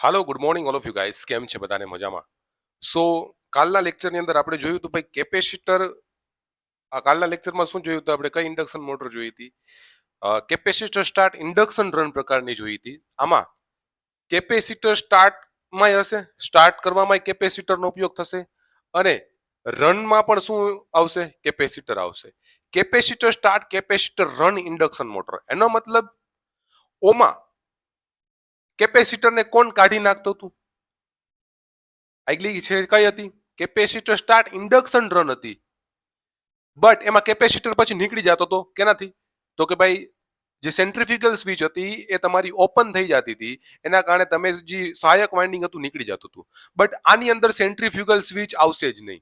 Hello good morning all of you guys, કેમ છે બધાને મજામાં? સો કાલના લેક્ચરની અંદર આપણે જોયું હતું ભાઈ કેપેસિટર. આ કાલના લેક્ચરમાં શું જોયું હતું આપણે? કઈ ઇન્ડક્શન મોટર જોઈ હતી? કેપેસિટર સ્ટાર્ટ ઇન્ડક્શન રન પ્રકારની જોઈ હતી. આમાં કેપેસિટર સ્ટાર્ટમાં હશે, સ્ટાર્ટ કરવામાં કેપેસિટરનો ઉપયોગ થશે અને રનમાં પણ શું આવશે? કેપેસિટર આવશે. Capacitor start, capacitor run induction motor, એનો મતલબ ઓમાં કેપેસિટરને કોણ કાઢી નાખતું હતું? આગલી છે કઈ હતી? કેપેસિટર સ્ટાર્ટ ઇન્ડક્શન રન હતી, બટ એમાં કેપેસિટર પછી નીકળી જતો હતો. કેનાથી? તો કે ભાઈ જે સેન્ટ્રીફ્યુગલ સ્વિચ હતી એ તમારી ઓપન થઈ જતી હતી, એના કારણે તમે જે સહાયક વાઇન્ડિંગ હતું નીકળી જતું હતું. બટ આની અંદર સેન્ટ્રીફ્યુગલ સ્વિચ આવશે જ નહીં.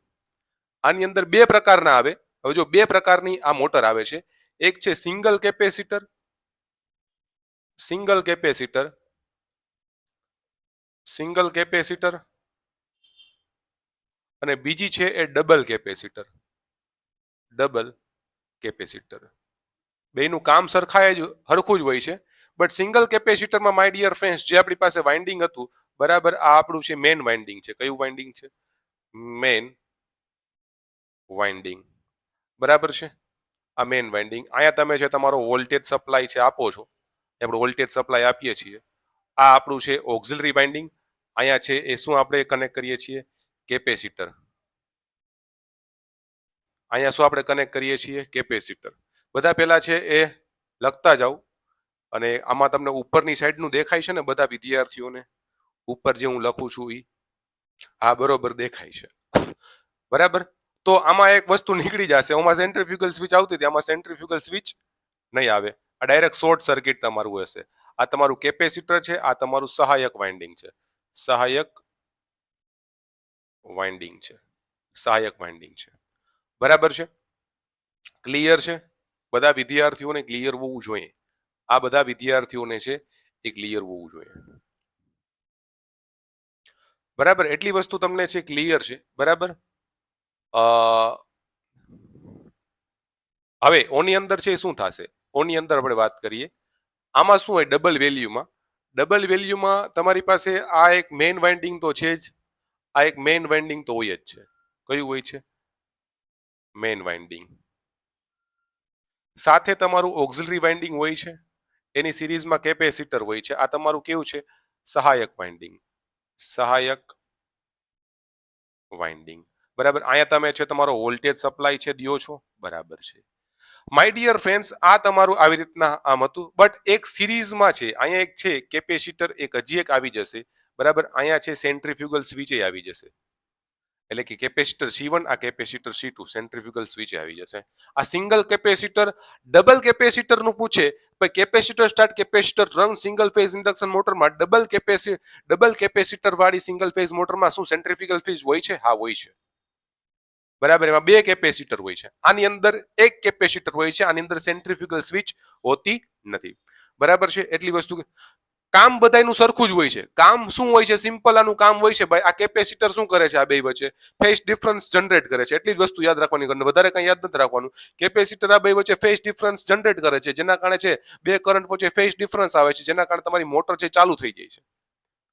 આની અંદર બે પ્રકારના આવે. હવે જો બે પ્રકારની આ મોટર આવે છે. એક છે single capacitor, single capacitor, single capacitor, અને બીજી છે એ ડબલ કેપેસિટર, ડબલ કેપેસિટર. બેનું કામ સરખું જ હોય છે. બટ સિંગલ કેપેસિટરમાં માય ડિયર ફ્રેન્ડ્સ જે આપણી પાસે વાઇન્ડિંગ હતું, બરાબર, આ આપણું છે મેન વાઇન્ડિંગ છે. કયું વાઇન્ડિંગ છે? મેન વાઇન્ડિંગ, બરાબર છે. આ મેન વાઇન્ડિંગ. અહીંયા તમે છે તમારો વોલ્ટેજ સપ્લાય છે આપો છો, આપણે વોલ્ટેજ સપ્લાય આપીએ છીએ. આ આપણું છે ઓક્ઝિલરી વાઇન્ડિંગ. અહીંયા છે એ શું આપણે કનેક્ટ કરીએ છીએ? કેપેસિટર. અહીંયા શું આપણે કનેક્ટ કરીએ છીએ? કેપેસિટર. બધા પહેલા છે એ લખતા જાઓ. અને આમાં તમને ઉપરની સાઈડનું દેખાય છે ને બધા વિદ્યાર્થીઓને? ઉપર જે હું લખું છું એ આ બરોબર દેખાય છે, બરાબર. તો આમાં એક વસ્તુ નીકળી જશે. આમાં સેન્ટ્રીફ્યુગલ સ્વિચ આવતી હતી, આમાં સેન્ટ્રીફ્યુગલ સ્વિચ નહીં આવે. આ ડાયરેક્ટ શોર્ટ સર્કિટ તમારું હશે. આ તમારું કેપેસિટર છે, આ તમારું સહાયક વાઇન્ડિંગ છે. સહાયક વાઇન્ડિંગ છે, સહાયક વાઇન્ડિંગ છે, બરાબર છે. ક્લિયર છે? બધા વિદ્યાર્થીઓને ક્લિયર હોવું જોઈએ. આ બધા વિદ્યાર્થીઓને છે એ ક્લિયર હોવું જોઈએ, બરાબર. એટલી વસ્તુ તમને છે ક્લિયર છે, બરાબર. હવે ઓની અંદર છે શું થશે? ઓની અંદર આપણે વાત કરીએ. આમાં શું હોય? ડબલ વેલ્યુમાં, ડબલ વેલ્યુમાં તમારી પાસે આ એક મેઇન વાઇન્ડિંગ તો છે જ. આ એક મેઇન વાઇન્ડિંગ તો હોય જ છે. કયું હોય છે? Main winding. સાથે તમારું ઓક્ઝિલરી વાઇન્ડિંગ હોય છે, એની સિરીઝમાં કેપેસિટર હોય છે. આ તમારું કેવું છે? સહાયક વાઇન્ડિંગ, સહાયક વાઇન્ડિંગ, બરાબર. અહીંયા તમે છે તમારો વોલ્ટેજ સપ્લાય છે દિયો છો, બરાબર છે. માય ડિયર ફ્રેન્ડ્સ, આ તમારું આવી રીતના આમ હતું. બટ એક સિરીઝમાં છે. અહીંયા એક છે કેપેસિટર, એક હજી એક આવી જશે, બરાબર. અહીંયા છે સેન્ટ્રીફ્યુગલ સ્વિચ આવી જશે, એટલે કે કેપેસિટર C1, આ કેપેસિટર C2, સેન્ટ્રીફ્યુગલ સ્વિચ આવી જશે. આ સિંગલ કેપેસિટર. ડબલ કેપેસિટર નું પૂછે capacitor start, capacitor run single phase induction મોટરમાં ડબલ કેપેસિટર વાળી સિંગલ ફેઝ મોટરમાં શું સેન્ટ્રીફ્યુગલ સ્વિચ હોય છે? હા, હોય છે, બરાબર. એમાં બે કેપેસિટર હોય છે. આની અંદર એક કેપેસિટર હોય છે, આની અંદર સેન્ટ્રીફ્યુગલ સ્વિચ હોતી નથી, બરાબર છે. એટલી વસ્તુ. કામ બધાયનું સરખું જ હોય છે. કામ શું હોય છે? સિમ્પલ આનું કામ હોય છે ભાઈ. આ કેપેસિટર શું કરે છે? આ બે વચ્ચે ફેઝ ડિફરન્સ જનરેટ કરે છે. એટલી જ વસ્તુ યાદ રાખવાની, વધારે કંઈ યાદ નથી રાખવાનું. કેપેસિટર આ બે વચ્ચે ફેઝ ડિફરન્સ જનરેટ કરે છે, જેના કારણે છે બે કરંટ વચ્ચે ફેઝ ડિફરન્સ આવે છે, જેના કારણે તમારી મોટર છે ચાલુ થઈ જાય છે,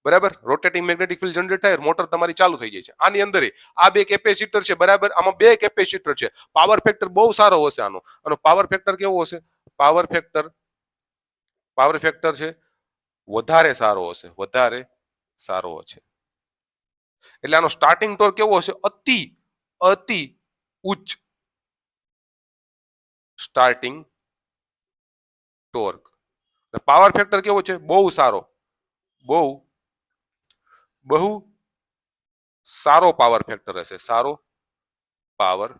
બરાબર. રોટેટિંગ મેગ્નેટિક ફિલ્ડ જનરેટ થાય, મોટર તમારી ચાલુ થઈ જાય છે. આની અંદર આ બે કેપેસિટર છે, બરાબર. આમાં બે કેપેસિટર છે. પાવર ફેક્ટર બહુ સારો હશે આનો. અને પાવર ફેક્ટર કેવો હશે? પાવર ફેક્ટર છે વધારે સારો હશે, વધારે સારો હશે. એટલે આનો સ્ટાર્ટિંગ ટોર્ક કેવો હશે? અતિ ઉચ્ચ સ્ટાર્ટિંગ ટોર્ક. પાવર ફેક્ટર કેવો છે? બહુ સારો, બહુ સારો પાવર ફેક્ટર હશે, સારો પાવર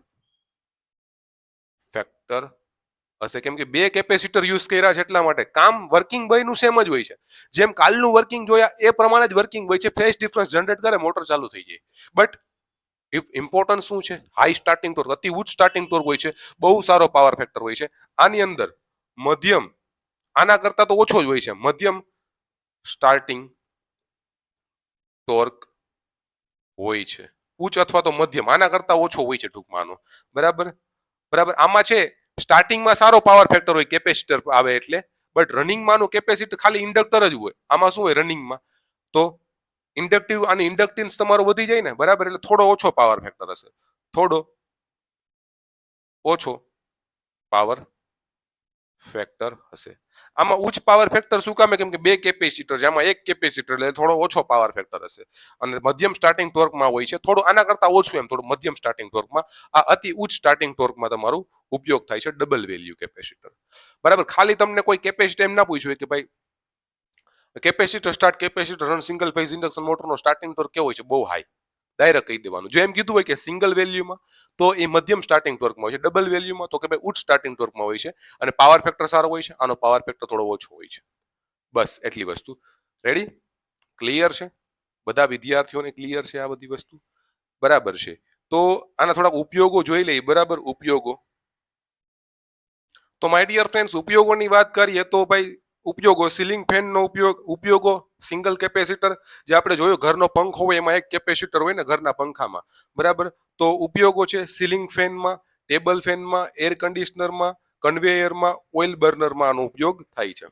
ફેક્ટર હશે. કેમ કે બે કેપેસિટર યુઝ કર્યા છે, એટલા માટે. કામ વર્કિંગ બેયનું સેમ જ હોય છે. જેમ કાલનું વર્કિંગ જોયા એ પ્રમાણે જ વર્કિંગ હોય છે. ફેઝ ડિફરન્સ જનરેટ કરે, મોટર ચાલુ થઈ જાય. બટ ઇમ્પોર્ટન્ટ શું છે? હાઈ સ્ટાર્ટિંગ ટોર્ક, અતિ ઉચ્ચ સ્ટાર્ટિંગ ટોર્ક હોય છે, બહુ સારો પાવર ફેક્ટર હોય છે. આની અંદર મધ્યમ, આના કરતા તો ઓછો જ હોય છે, મધ્યમ સ્ટાર્ટિંગ ટોર્ક હોય છે. ઉચ્ચ અથવા તો મધ્યમ, આના કરતા ઓછો હોય છે ટૂંકમાં આનો, બરાબર. આમાં છે સ્ટાર્ટિંગમાં સારો પાવર ફેક્ટર હોય, કેપેસિટર આવે એટલે. બટ રનિંગમાં કેપેસિટર ખાલી ઇન્ડક્ટર જ હોય. આમાં શું હોય રનિંગમાં? તો ઇન્ડક્ટિવ અને ઇન્ડક્ટન્સ તમારો વધી જાય ને, બરાબર, એટલે થોડો ઓછો પાવર ફેક્ટર હશે, થોડો ઓછો પાવર ફેક્ટર હશે. આમાં ઉચ્ચ પાવર ફેક્ટર શું કામે? કેમ કે બે કેપેસિટર છે, આમાં એક કેપેસિટર એટલે થોડો ઓછો પાવર ફેક્ટર હશે. અને મધ્યમ સ્ટાર્ટિંગ ટોર્કમાં હોય છે, થોડું આના કરતા ઓછું, એમ થોડું મધ્યમ સ્ટાર્ટિંગ ટોર્કમાં. આ અતિ ઉચ્ચ સ્ટાર્ટિંગ ટોર્કમાં તમારું ઉપયોગ થાય છે ડબલ વેલ્યુ કેપેસિટર. બરાબર, ખાલી તમને કોઈ કેપેસિટર એમ ના પૂછ્યું કે ભાઈ capacitor start capacitor run single phase induction મોટરનો સ્ટાર્ટિંગ ટોર્ક કેવો હોય છે? બહુ હાઈ. ડાયરેક્ટ કહી દેવાનું. જો એમ કીધું હોય કે સિંગલ વેલ્યુમાં તો એ મધ્યમ સ્ટાર્ટિંગ ટોર્કમાં હોય છે, ડબલ વેલ્યુમાં તો કે ભાઈ ઉચ્ચ સ્ટાર્ટિંગ ટોર્કમાં હોય છે, અને પાવર ફેક્ટર સારો હોય છે. આનો પાવર ફેક્ટર થોડો ઓછો હોય છે. બસ એટલી વસ્તુ. રેડી? ક્લિયર છે? બધા વિદ્યાર્થીઓને ક્લિયર છે આ બધી વસ્તુ? બરાબર છે. તો આના થોડાક ઉપયોગો જોઈ લઈએ. બરાબર, ઉપયોગો. તો માય ડિયર ફ્રેન્ડ્સ, ઉપયોગોની વાત કરીએ તો ભાઈ ઉપયોગો, સીલિંગ ફેનનો ઉપયોગો, સિંગલ કેપેસિટર, જે આપણે જોયું ઘરનો પંખો હોય એમાં એક કેપેસિટર હોય ને ઘરના પંખામાં, બરાબર. તો ઉપયોગો છે સીલિંગ ફેનમાં, ટેબલ ફેનમાં, એર કન્ડિશનરમાં, કન્વેયરમાં, ઓઇલ બર્નરમાં આનો ઉપયોગ થાય છે.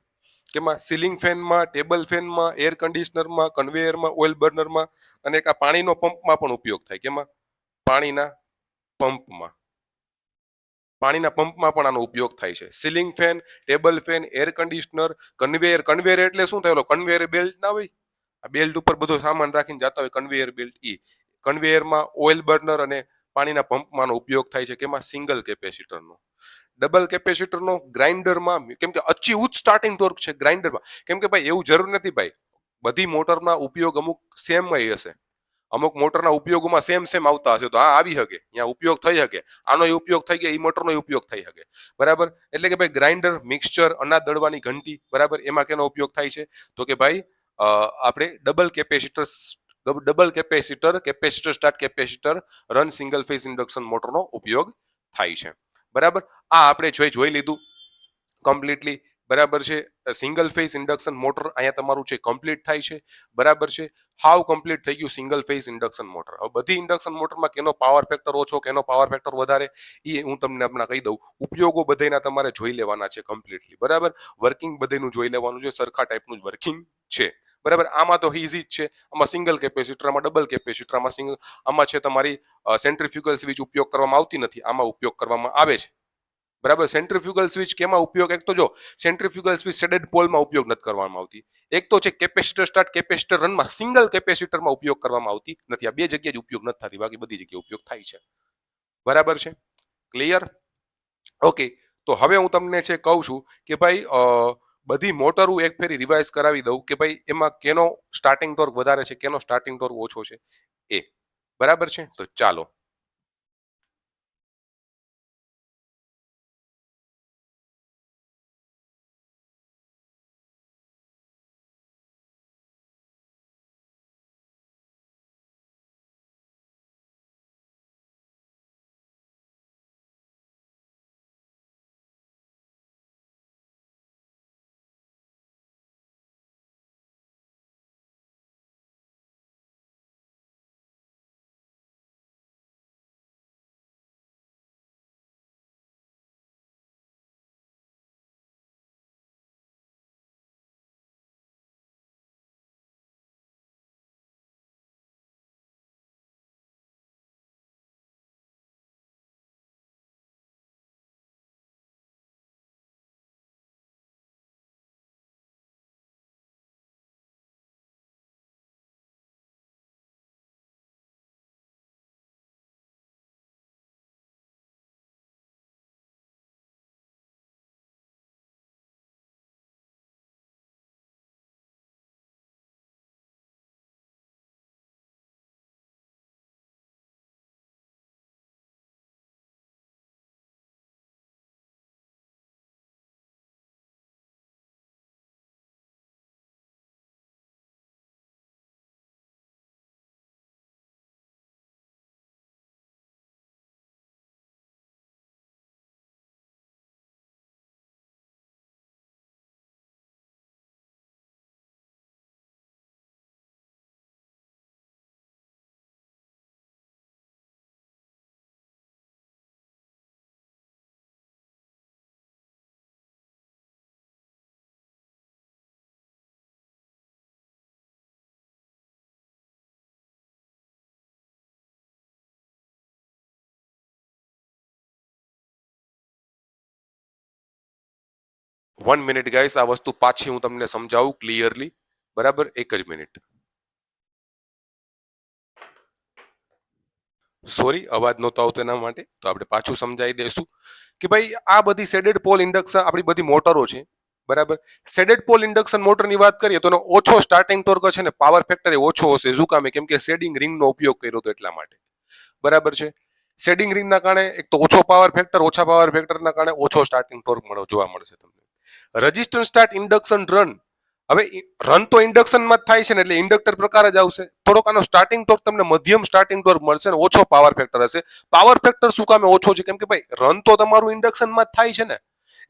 કેમાં? સીલિંગ ફેનમાં, ટેબલ ફેનમાં, એર કન્ડિશનરમાં, કન્વેયરમાં, ઓઇલ બર્નરમાં, અને એક આ પાણીનો પંપમાં પણ ઉપયોગ થાય. કેમાં? પાણીના પંપમાં. પાણીના પંપમાં પણ આનો ઉપયોગ થાય છે. Ceiling fan, table fan, air conditioner, conveyor. Conveyor એટલે શું થાય? કન્વેયર બેલ્ટ ના હોય, આ બેલ્ટ ઉપર બધો સામાન રાખીને જતા હોય, કન્વેયર બેલ્ટ. ઈ કન્વેયરમાં, ઓઇલ બર્નર અને પાણીના પંપમાંનો ઉપયોગ થાય છે. કેમાં? સિંગલ કેપેસિટરનો. ડબલ કેપેસિટરનો ગ્રાઇન્ડરમાં, કેમ કે અતિ ઉચ્ચ સ્ટાર્ટિંગ ટોર્ક છે ગ્રાઇન્ડરમાં. કેમ કે ભાઈ એવું જરૂર નથી ભાઈ, બધી મોટરના ઉપયોગ અમુક સેમ હશે. અમુક મોટરના ઉપયોગોમાં સેમ સેમ આવતા હશે, તો હા આવી શકે, ત્યાં ઉપયોગ થઈ શકે. આનો ઉપયોગ થઈ ગયા, એ મોટરનો ઉપયોગ થઈ શકે. બરાબર, એટલે કે ભાઈ ગ્રાઇન્ડર, મિક્સચર, અનાજ દળવાની ઘંટી, બરાબર, એમાં કેનો ઉપયોગ થાય છે? તો કે ભાઈ આપણે capacitor start capacitor run single phase induction મોટરનો ઉપયોગ થાય છે. બરાબર, આ આપણે જોઈ લીધું કમ્પ્લીટલી. બરાબર છે. સિંગલ ફેઝ ઇન્ડક્શન મોટર અહીંયા તમારું છે કમ્પ્લીટ થાય છે. બરાબર છે. હાવ કમ્પ્લીટ થઈ ગયું સિંગલ ફેઝ ઇન્ડક્શન મોટર. હવે બધી ઇન્ડક્શન મોટરમાં કેનો પાવર ફેક્ટર ઓછો, કેનો પાવર ફેક્ટર વધારે, એ હું તમને હમણાં કહી દઉં. ઉપયોગો બધાના તમારે જોઈ લેવાના છે કમ્પ્લીટલી. બરાબર, વર્કિંગ બધાનું જોઈ લેવાનું છે, સરખા ટાઈપનું જ વર્કિંગ છે. બરાબર, આમાં તો ઇઝી જ છે. આમાં સિંગલ કેપેસિટર, આમાં ડબલ કેપેસિટર, આમાં છે તમારી સેન્ટ્રીફ્યુગલ સ્વિચ ઉપયોગ કરવામાં આવતી નથી, આમાં ઉપયોગ કરવામાં આવે છે. બરાબર, સેન્ટ્રીફ્યુગલ સ્વિચ કેમાં ઉપયોગ? એક તો જો સેન્ટ્રીફ્યુગલ સ્વિચ શેડેડ પોલમાં ઉપયોગ નથી કરવામાં આવતી. એક તો છે કેપેસિટર સ્ટાર્ટ કેપેસિટર રનમાં સિંગલ કેપેસિટરમાં ઉપયોગ કરવામાં આવતી નથી. આ બે જગ્યાએ જ ઉપયોગ નથી થતી, બાકી બધી જગ્યાએ ઉપયોગ થાય છે. બરાબર છે? ક્લિયર? ઓકે. તો હવે હું તમને છે કહું છું કે ભાઈ બધી મોટરો એક ફેરી રિવાઇઝ કરાવી દઉં કે ભાઈ એમાં કેનો સ્ટાર્ટિંગ ટોર્ક વધારે છે, કેનો સ્ટાર્ટિંગ ટોર્ક ઓછો છે. એ બરાબર છે? તો ચાલો. 1 મિનિટ ગાઈસ, આ વસ્તુ પાછી હું તમને સમજાવું ક્લિયરલી. બરાબર, એક જ મિનિટ. સોરી, અવાજ નહોતો આવતો એના માટે, તો આપણે પાછું સમજાવી દઈશું કે ભાઈ આ બધી શેડેડ પોલ ઇન્ડક્શન આપણી બધી મોટરો છે. બરાબર, શેડેડ પોલ ઇન્ડક્શન મોટરની વાત કરીએ તો એનો ઓછો સ્ટાર્ટિંગ ટોર્ક છે ને પાવર ફેક્ટર એ ઓછો હશે. શું કામે? કેમ કે શેડિંગ રિંગનો ઉપયોગ કર્યો હતો એટલા માટે. બરાબર છે, શેડિંગ રિંગના કારણે એક તો ઓછો પાવર ફેક્ટર, ઓછા પાવર ફેક્ટરના કારણે ઓછો સ્ટાર્ટિંગ ટોર્ક જોવા મળશે તમને. રેઝિસ્ટન્સ સ્ટાર્ટ ઇન્ડક્શન રન, હવે રન તો ઇન્ડક્શનમાં જ થાય છે ને, એટલે ઇન્ડક્ટર પ્રકાર જ આવશે. થોડોક આનો સ્ટાર્ટિંગ ટોર્ક તમને મધ્યમ સ્ટાર્ટિંગ ટોર્ક મળશે ને ઓછો પાવર ફેક્ટર હશે. પાવર ફેક્ટર શું કામે ઓછો છે? કેમ કે ભાઈ રન તો તમારું ઇન્ડક્શનમાં જ થાય છે ને.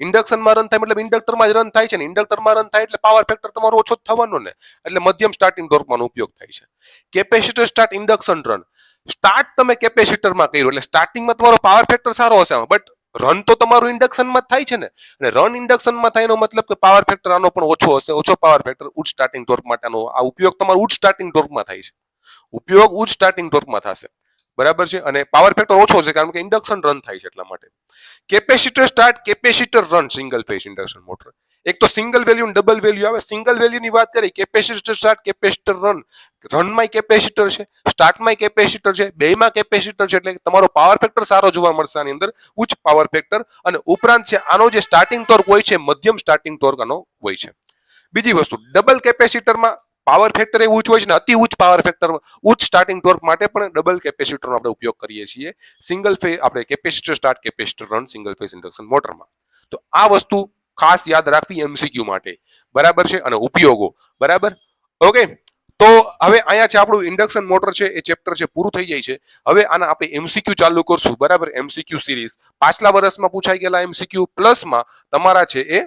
ઇન્ડક્શનમાં રન થાય મતલબ ઇન્ડક્ટરમાં જ રન થાય છે ને. ઇન્ડક્ટરમાં રન થાય એટલે પાવર ફેક્ટર તમારો ઓછો જ થવાનો ને, એટલે મધ્યમ સ્ટાર્ટિંગ ટોર્કમાં ઉપયોગ થાય છે. Capacitor start induction run, start તમે કેપેસિટરમાં કર્યું એટલે સ્ટાર્ટિંગમાં તમારો પાવર ફેક્ટર સારો હશે, બટ રન તો તમારું ઇન્ડક્શનમાં જ થાય છે ને. અને રન ઇન્ડક્શનમાં થાય એનો મતલબ કે પાવર ફેક્ટર આનો પણ ઓછો હશે. ઓછો પાવર ફેક્ટર ઉચ્ચ સ્ટાર્ટિંગ ટોર્ક માટેનો આ ઉપયોગ તમારો ઉચ્ચ સ્ટાર્ટિંગ ટોર્કમાં થાય છે. ઉપયોગ ઉચ્ચ સ્ટાર્ટિંગ ટોર્કમાં થશે. બરાબર છે, અને પાવર ફેક્ટર ઓછો છે કારણ કે ઇન્ડક્શન રન થાય છે એટલા માટે. Capacitor start capacitor run single phase induction motor. એક તો સિંગલ વેલ્યુ ડબલ વેલ્યુ આવે. સિંગલ વેલ્યુની વાત કરી, કેપેસિટર સ્ટાર્ટ કેપેસિટર રન. રનમાંય કેપેસિટર છે, સ્ટાર્ટમાંય કેપેસિટર છે, બેયમાં કેપેસિટર છે, એટલે તમારો પાવર ફેક્ટર સારો જોવા મળશે આની અંદર, ઉચ્ચ પાવર ફેક્ટર. અને ઉપરાંત છે આનો જે સ્ટાર્ટિંગ ટોર્ક હોય છે મધ્યમ સ્ટાર્ટિંગ ટોર્ક આનો હોય છે. બીજી વસ્તુ, ડબલ કેપેસિટરમાં પાવર ફેક્ટર એવું ઊંચ હોય છે ને, અતિ ઉચ્ચ પાવર ફેક્ટર ઉચ્ચ સ્ટાર્ટિંગ ટોર્ક માટે પણ ડબલ કેપેસિટરનો આપણે ઉપયોગ કરીએ છીએ સિંગલ ફેઝ આપણે capacitor start capacitor run single phase induction મોટરમાં. તો આ વસ્તુ ખાસ યાદ રાખવી એમસીક્યુ માટે. બરાબર છે, અને ઉપયોગો. બરાબર, ઓકે. તો હવે અહીંયા છે આપણું ઇન્ડક્શન મોટર છે એ ચેપ્ટર છે પૂરું થઈ જાય છે. હવે આના આપણે એમસીક્યુ ચાલુ કરશું. બરાબર, એમસીક્યુ સિરીઝ પાછલા વર્ષમાં પૂછાઈ ગયેલા એમસીક્યુ પ્લસમાં તમારા છે એ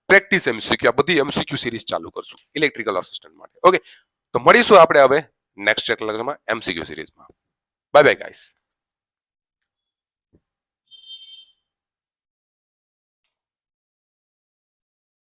પ્રેક્ટિસ એમસીક્યુ, આ બધી એમસીક્યુ સિરીઝ ચાલુ કરશું ઇલેક્ટ્રિકલ અસિસ્ટન્ટ માટે. ઓકે, તો મળીશું આપણે હવે નેક્સ્ટ ચેપ્ટરમાં એમસીક્યુ સિરીઝમાં. Bye bye guys.